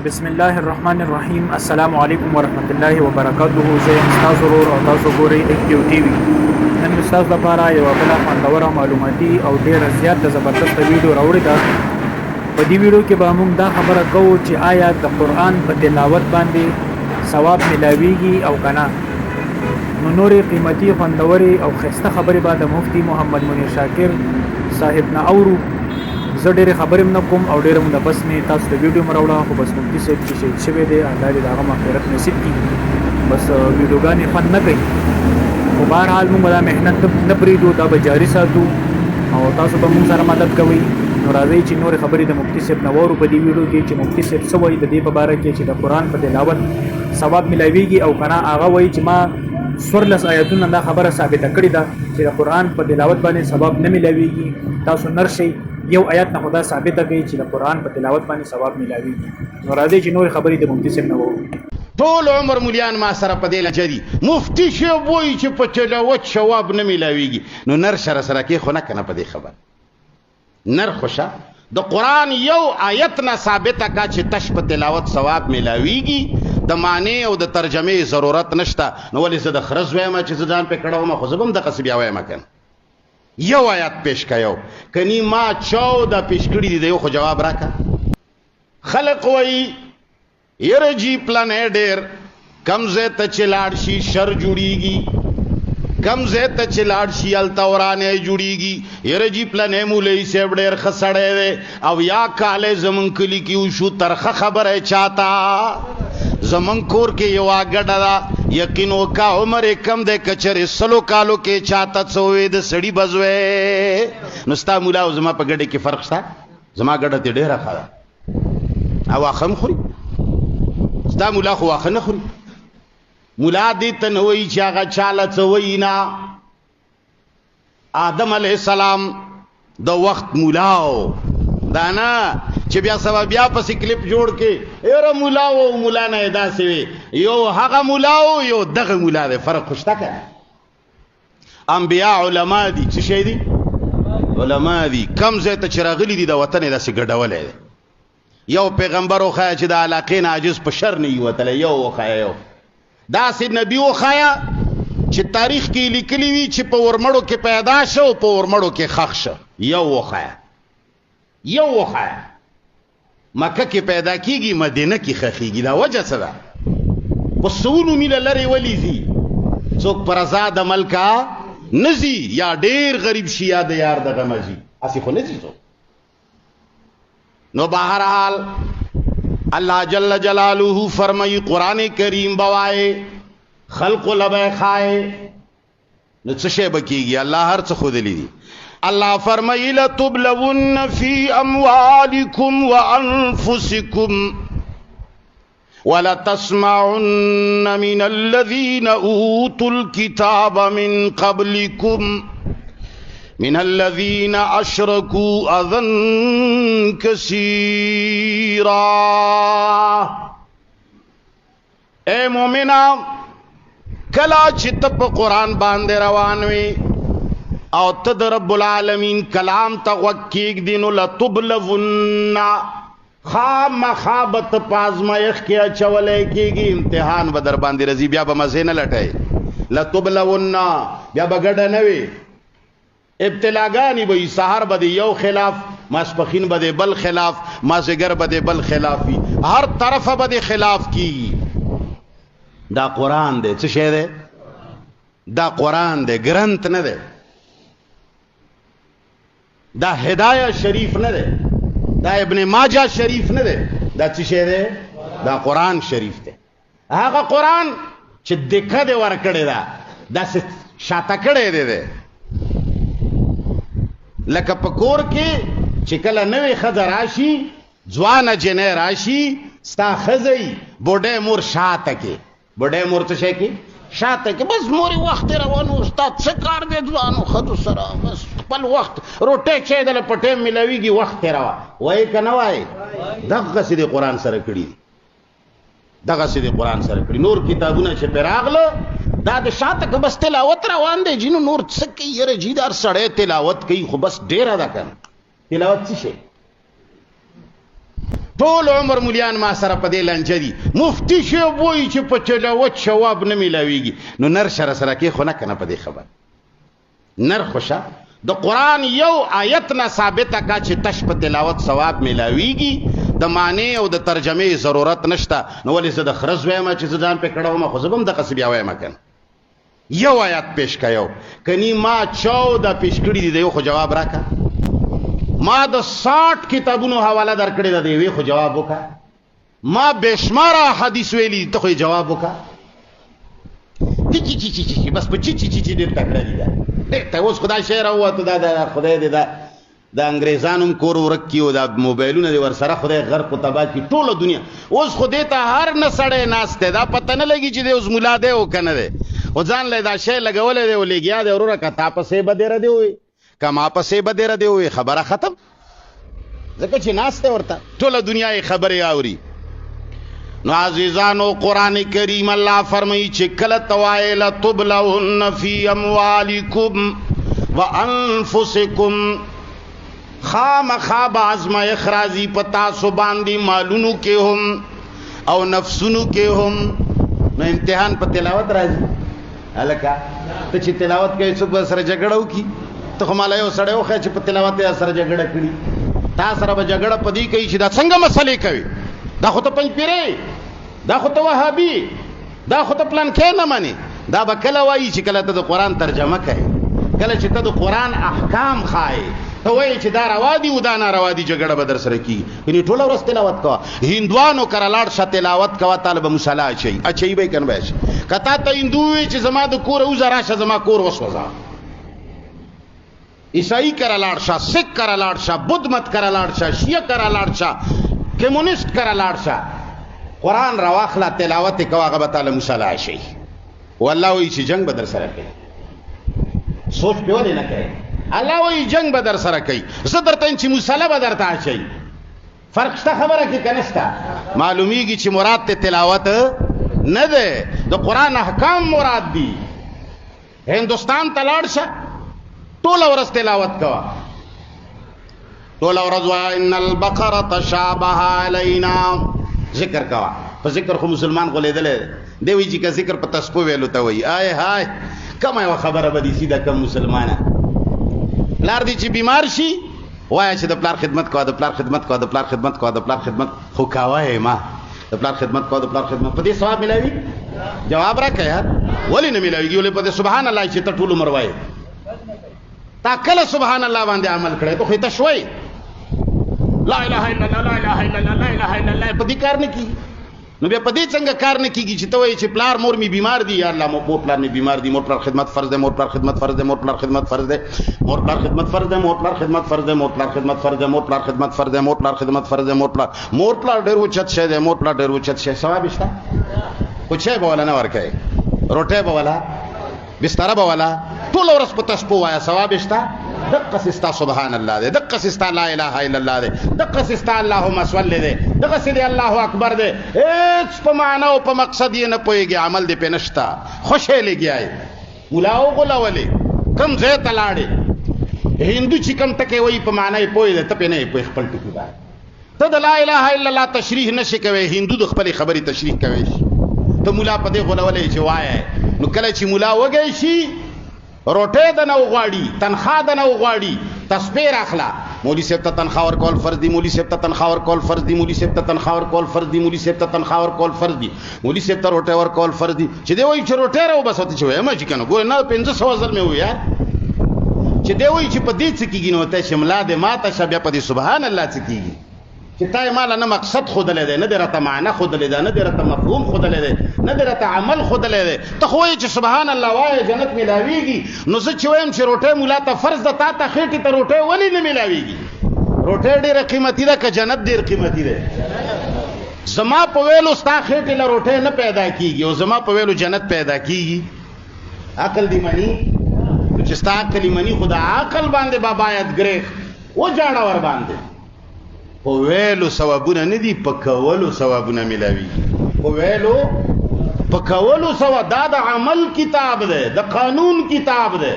بسم الله الرحمن الرحیم. السلام علیکم ورحمت الله وبرکاته. زه یم ستاسو ورور او تاسو ګورئ ایکټیو ټي وي. نن مې ستاسو لپاره یوه بله خوندوره معلوماتي او ډېره زیاته زبردسته ویډیو راوړې ده. په دې ویډیو کې به موږ دا خبره کوو چې آیا د قرآن په تلاوت باندې ثواب ملاویږي او که نه. نو نورې قیمتي خوندورې او ښایسته خبرې به د مفتي محمد منیر شاکر صاحب نه اورو. زه ډېرې خبرې هم نه کوم او ډېره هم نه بس مې تاسو ته ویډیو م راوړه، خو بس مفتي صاحب چې شهید شوی دی الله دې د هغه مغفرت نصیب کړي. بس ویډیوګانې خوند نه کوي، خو بهرحال موږ دا محنت نه پرېږدو، دا به جاري ساتو او تاسو به موږ سره مدد کوئ. نو راځئ چې نورې خبرې د مفتي صاحب نه واورو په دې ویډیو کې چې مفتي صاحب څه وایي د دې په باره کې چې د قرآن په تلاوت ثواب ملاویږي او که نه. هغه وایي چې ما 14 آیتونه دا خبره ثابته کړې ده چې د قرآن په تلاوت باندې ثواب نه ملاویږي. تاسو نرشئ یو آیات نه خدا ثابته کوي چې د قرآن په تلاوت باندې ثواب ملاویږي. نو راځئ چې نورې خبرې د مفتي صاحب نه واورو. ټول عمر مولیان ما سره په دې لجه دي، مفتي صاحب وایي چې په تلاوت ثواب نه ملاویږي. نو نر سره کې خو نه کنه په دې خبر نر خوشه د قرآن یو آیت نه ثابته کا چې تش په تلاوت ثواب ملاویږي، د معنی او د ترجمه ضرورت نشته. نو ولې زه د خرز وایم چې ځان په کړه ومه، خو زه هم د قصبیا وایم کنه. یو آیت پیش کایو کني ما 14 پیش کړی دی، یو خو جواب راکا. خلق وای يرجی پلان ډیر کمزه ته چلاړ شي شر جوړیږي، کمزه ته چلاړ شي التورانه جوړیږي. يرجی پلان مولوی سیب ډیر خسړې او یا کاله زمون کلی کیو شو ترخه خبره چاته زمون کور کې یو اګډا دا یقینو کا عمر کم د کچره سلو کالو کې چاته څوې د سړی بزوي. نستا مولا او زما په ګډه کې فرق شته، زما ګډه ته ډیره خاله او اخم خوري، ستا مولا خو اخ نه خوري. مولا دې ته نه وایي چې هغه چاله څوې نه. آدم علیه السلام د وخت مولاو دانا چې بیا سبا بیا پسې کلیپ جوړ کې ایره مولا او مولا نه داسې وي، یو هغه مولا او یو دغه مولا دی، فرق خوشته کړه. انبیا علما دي، څه شي دي؟ علما دي. کم ځای ته چې راغلي دي د وطن داسې ګډولی دی. یو پیغمبر وښایه چې د علاقې نه عاجز په شر نه وي وتلی، یو وښایه، یو داسې نبي وښایه چې تاریخ کې لیکلي وي چې په ورمړو کې پیدا شو او په ورمړو کې ښخ شو. یو وښایه، یو وښایه. مکه کې پیدا کیږي مدینه کې خخیږي. دا وجه څه ده؟ په سونو میله لرې ولیږي، څوک پر آزاد ملکا نزي یا ډیر غریب شي یا د یار دغه مزي اسی خو نزي څوک. نو بهرحال الله جل جلاله فرمایي قرآن کریم بوائے خلق لبے خائے. نو څه شی بکیږي؟ الله هر څه خودلی دي. الله فرمایي لتبلون فی اموالکم وانفسکم ولتسمعن من الذین اوتوا الكتاب من قبلکم من الذین اشرکوا اذى کثیرا. اے مومنا کلا چې ته په قرآن باندې روان وي او ته د رب العالمین کلام ته غوږ کېږدي، نو لتبلون خامخابت پازمایښت کې اچولی کېږي، امتحان به در باندې رځي، بیا به مزې نه لټئ. لتبلون بیا به ګډه نه وي، ابتلاګانې به وي. سهار به د یو خلاف، ماسپښین به د بل خلاف، مازدیګر به د بل خلاف وي، هر طرفه به د خلاف کېږي. دا قرآن دی. څه شی دی؟ دا قرآن دی، ګرنت نه دی. دا هدایه شریف نه دی، دا ابن ماجه شریف نه دی. دا څه شی دی؟ دا قرآن شریف دی. هغه قرآن چې دکه دې ورکړې ده، داسې شاته کړی دی لکه په کور کې چې کله نوې ښځه راشي، ځوانه جنۍ راشي، ستا ښځه بوډۍ مور شاته کې، بوډۍ مور څه شی کې شاته کې، بس مورې وخت روانو استاد څه کار دی ځوانو ښځو سره، بس خپل وخت روټۍ چای دله په ټایم میلاویږي، وخت تېروه. وایي که نه وایي؟ دغسې د قرآن سره کړي دي، دغسې د قرآن سره کړي. نور کتابونه چې پرې راغله دا د شاته که بس تلاوت روان دی جینو، نور څه کوي؟ یاره جیدار سړی تلاوت کوي خو بس ډېره ده که نه. تلاوت څه شی؟ ټول عمر مولیان ما سره په دې لانجه دي. مفتی صاحب وایي چې په تلاوت ثواب نه میلاویږي. نو نر سره کې خو نه کنه په دې خبر نر خوشه د قرآن یو آیت نه ثابته کا چې تش په تلاوت ثواب میلاویږي. د معنی او د ترجمه ضرورت نشته. نو ولې زه د خرز وایم چې ځان په کړه ومه خو زبم د قصبی وایم کنه. یو آیات پیش کایو کني ما 14 پیش کړی دی یو خو جواب راکا. ما د 60 کتابونو حواله درکړی دا دی خو جواب وکا. ما بشماره حدیث ویلی ته خو جواب وکا. چی بس په چی ډیر تکړه دي دا ته اوس خدای شعر او ته دا خدای دې دا د انګريزانو کور ورکیو دا موبایلونه دي ور سره خدای غرق او تباہ کی ټوله دنیا. اوس خدای ته هر نه سړی ناشته دا پته نه لګي چې د اوس مولا دی او کنه دی او ځان له دا شی لګولې دی او لګیا دی وروره کتا پسې بدره دی وي کما پسې بدره دی وي خبره ختم. ځکه چې ناشته ورته ټوله دنیا یې خبره اوري. نو عزیزانو قرآن کریم الله فرمایي چې کله توایل تبلون فی اموالکم وانفسکم خامخا بعض ما اخراجی پتا سو باندې مالونو کې هم او نفسونو کې هم. نو امتحان په تلاوت راځي الکا ته چې تلاوت کوي څوک سره جګړه وکي ته خو مالای سره یو خې چې په تلاوت سره جګړه کړي تا سره به جګړه پدې کوي چې دا څنګه مسلې کوي. دا خو ته پنځ پیری دا خو ته وهابي دا خو ته پلان کې نه مانی. دا به کله وایي چې کله ته د قرآن ترجمه کوي کله چې ته د قرآن احکام خای ته وایي چې دا روا دي او دا ناروا دي جګړه به در سره کیږي. یعنی ټوله ورځ تلاوت کوه. هندوانو کره لاړ شه تلاوت کوه طالب مصلا اچي به کنه به کته ته هندو وي چې زما د کور او زرا شه زما کور وسوځه. عیسائی کره لاړ شه سکھ کره لاړ شه بدھ مت کره لاړ شه شیعه کره لاړ شه کمونیست کره لاړ شه قرآن رواخلا تلاوت کوه هغه به تعالی مصلا شي. والله وایي چې جنگ به در سره کوي. سوچ په ولې نه کوي. الله وایي جنگ به در سره کوي. زه درته چې مصلا به درته اچي فرق شته خبره کې کنه شته. معلومیږي چې مراد ته تلاوت نه ده د قرآن احکام مراد دي. هندوستان ته لاړ شه ټوله ورځ تلاوت کوه ټوله ورځ وایه ان البقره تشابه علینا ذکر کوه. په ذکر خو مسلمان غولېدلی دی وایي چې که ذکر په تسپو ویلو ته وایي آی های کومه یوه خبره به دي سیده کم مسلمانه پلار دی چې بیمار شي وایه چې د پلار خدمت کوه د پلار خدمت کوه د پلار خدمت کوه د پلار خدمت خو کوه یې ما د پلار خدمت کوه د پلار خدمت په دې ثواب ملاوي. جواب راکړه یار ولې نه ملاویږي. ولې په دې سبحان الله چې ته ټول عمر وایې تا کله سبحان الله باندې عمل کړی ته خو ته شوی لا اله الا الله لا اله الا الله لا اله الا الله په دې کار نه کیږي. نو بیا په دې څنګه کار نه کیږي چې ته وایې چې پلار مور می بیمار دي یا الله مور پلار می بیمار دي مور پلار خدمت فرض ده مور پلار خدمت فرض ده مور پلار خدمت فرض ده مور پلار خدمت فرض ده مور پلار خدمت فرض ده مور پلار خدمت فرض ده مور پلار خدمت فرض ده مور پلار خدمت فرض ده مور پلار ډېر اوچت شه ده مور پلار ډېر اوچت شه ثواب شته. خو چې به ولا نه ورکوي روټه به ولا بستر به ولا ټول ورځ په تسبیح وایا ثواب شته. دقه سستا سبحان الله ده دقه سستا لا اله الا الله ده دقه سستا اللهم صل ده دقه سدي الله اکبر ده. هیڅ په معنا او په مقصد یې نه پويږي عمل دې پنشتا خوشې لګیای مولاو غولولې کم ځای ته لاړې هندو چې کم تکي وای په معنا یې پوي ده ته په نه پوي خپل ټکی ده ته د لا اله الا الله تشریح نشي کوي. هندو د خپل خبري تشریح کوي ته مولا په دې غولولې چې وای نو کله چې مولا وګی شي روټه د نو غواړي تنخواه د نو غواړي تسبیح اخلا مولوی صاحب ته تنخواه ورکول فرض دي مولوی صاحب ته تنخواه ورکول فرض دي مولوی صاحب ته تنخواه ورکول فرض دي مولوی صاحب ته تنخواه ورکول فرض دي مولوی صاحب ته روټه ورکول فرض دي. چې دی وایي چې روټه راو بس ته چې وایم چې کنه ګور نه 1500 ځل مې ویا چې دی وایي چې په دې څه کېږي نو ته شملا دې ماته شبیا په دې سبحان الله څه کېږي چې تای مال نه مقصد خود لیدې نه درته معنا خود لیدې نه درته مفهوم خود لیدې نه درته عمل خود لیدې ته خو چې سبحان الله وای جنت ملاويږي. نو زه چې وایم چې روټه مولا ته فرض ده تا ته خېټه ته روټه ولې نه ملاويږي. روټه ډېره قیمتي ده که جنت ډېر قیمتي ده. زما په ویلو ستا خېټه له روټه نه پیدا کیږي او زما په ویلو جنت پیدا کیږي. عقل دی منی چې ستا عقل منی خدا عقل باندې بابا یاد ګریخ و جاړه ور باندې په ویلو ثوابونه نه دي په کولو ثوابونه ملاوي. په ویلو په کولو ثواب دا د عمل کتاب ده د قانون کتاب ده.